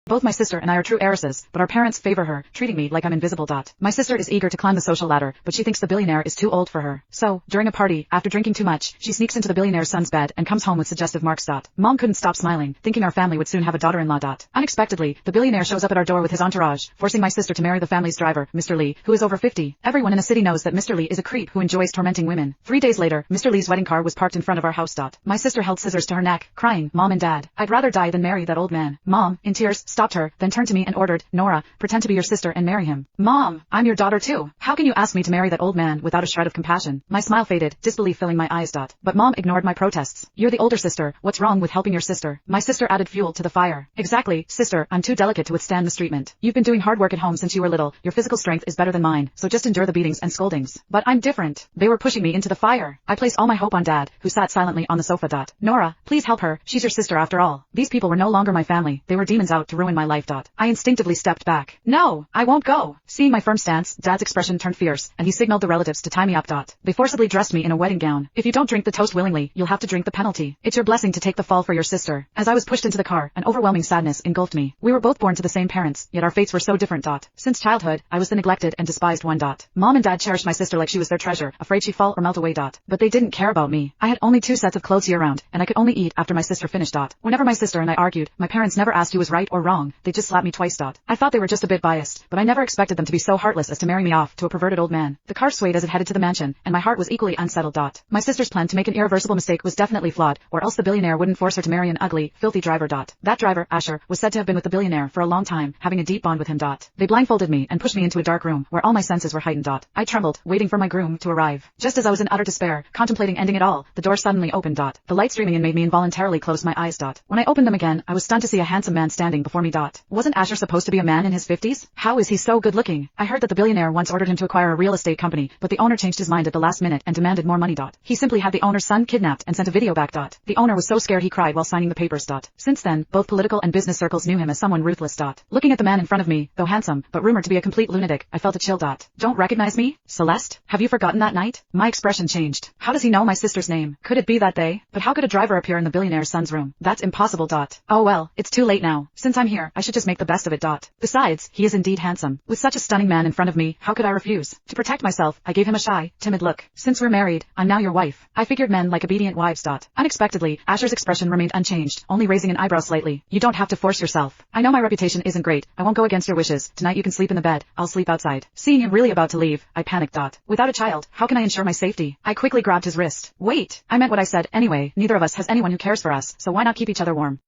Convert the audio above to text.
Both my sister and I are true heiresses, but our parents favor her, treating me like I'm invisible. My sister is eager to climb the social ladder, but she thinks the billionaire is too old for her. So, during a party, after drinking too much, she sneaks into the billionaire's son's bed and comes home with suggestive marks. Mom couldn't stop smiling, thinking our family would soon have a daughter-in-law. Unexpectedly, the billionaire shows up at our door with his entourage, forcing my sister to marry the family's driver, Mr. Lee, who is over 50. Everyone in the city knows that Mr. Lee is a creep who enjoys tormenting women. 3 days later, Mr. Lee's wedding car was parked in front of our house. My sister held scissors to her neck, crying, "Mom and Dad, I'd rather die than marry that old man." Mom, in tears, stopped her, then turned to me and ordered, "Nora, pretend to be your sister and marry him." "Mom, I'm your daughter too. How can you ask me to marry that old man without a shred of compassion?" My smile faded, disbelief filling my eyes. But Mom ignored my protests. "You're the older sister, what's wrong with helping your sister?" My sister added fuel to the fire. "Exactly, sister, I'm too delicate to withstand mistreatment. You've been doing hard work at home since you were little, your physical strength is better than mine, so just endure the beatings and scoldings." But I'm different. They were pushing me into the fire. I placed all my hope on Dad, who sat silently on the sofa. "Nora, please help her, she's your sister after all." These people were no longer my family, they were demons out to ruin my life. I instinctively stepped back. "No, I won't go." Seeing my firm stance, Dad's expression turned fierce, and he signaled the relatives to tie me up. They forcibly dressed me in a wedding gown. "If you don't drink the toast willingly, you'll have to drink the penalty. It's your blessing to take the fall for your sister." As I was pushed into the car, an overwhelming sadness engulfed me. We were both born to the same parents, yet our fates were so different. Since childhood, I was the neglected and despised one. Mom and Dad cherished my sister like she was their treasure, afraid she'd fall or melt away. But they didn't care about me. I had only 2 sets of clothes year-round, and I could only eat after my sister finished. Whenever my sister and I argued, my parents never asked who was right or wrong, they just slapped me twice. I thought they were just a bit biased, but I never expected them to be so heartless as to marry me off to a perverted old man. The car swayed as it headed to the mansion, and my heart was equally unsettled. My sister's plan to make an irreversible mistake was definitely flawed, or else the billionaire wouldn't force her to marry an ugly, filthy driver. That driver, Asher, was said to have been with the billionaire for a long time, having a deep bond with him. They blindfolded me and pushed me into a dark room, where all my senses were heightened. I trembled, waiting for my groom to arrive. Just as I was in utter despair, contemplating ending it all, the door suddenly opened. The light streaming in made me involuntarily close my eyes. When I opened them again, I was stunned to see a handsome man standing before me. Wasn't Asher supposed to be a man in his 50s? How is he so good looking? I heard that the billionaire once ordered him to acquire a real estate company, but the owner changed his mind at the last minute and demanded more money. He simply had the owner's son kidnapped and sent a video back. The owner was so scared he cried while signing the papers. Since then, both political and business circles knew him as someone ruthless. Looking at the man in front of me, though handsome, but rumored to be a complete lunatic, I felt a chill. "Don't recognize me, Celeste? Have you forgotten that night?" My expression changed. How does he know my sister's name? Could it be that they? But how could a driver appear in the billionaire's son's room? That's impossible. Oh well, it's too late now. Since I'm here, I should just make the best of it. Besides, he is indeed handsome. With such a stunning man in front of me, how could I refuse? To protect myself, I gave him a shy, timid look. "Since we're married, I'm now your wife." I figured men like obedient wives. Unexpectedly, Asher's expression remained unchanged, only raising an eyebrow slightly. "You don't have to force yourself. I know my reputation isn't great. I won't go against your wishes. Tonight you can sleep in the bed. I'll sleep outside." Seeing him really about to leave, I panicked. Without a child, how can I ensure my safety? I quickly grabbed his wrist. "Wait, I meant what I said anyway. Neither of us has anyone who cares for us, so why not keep each other warm?"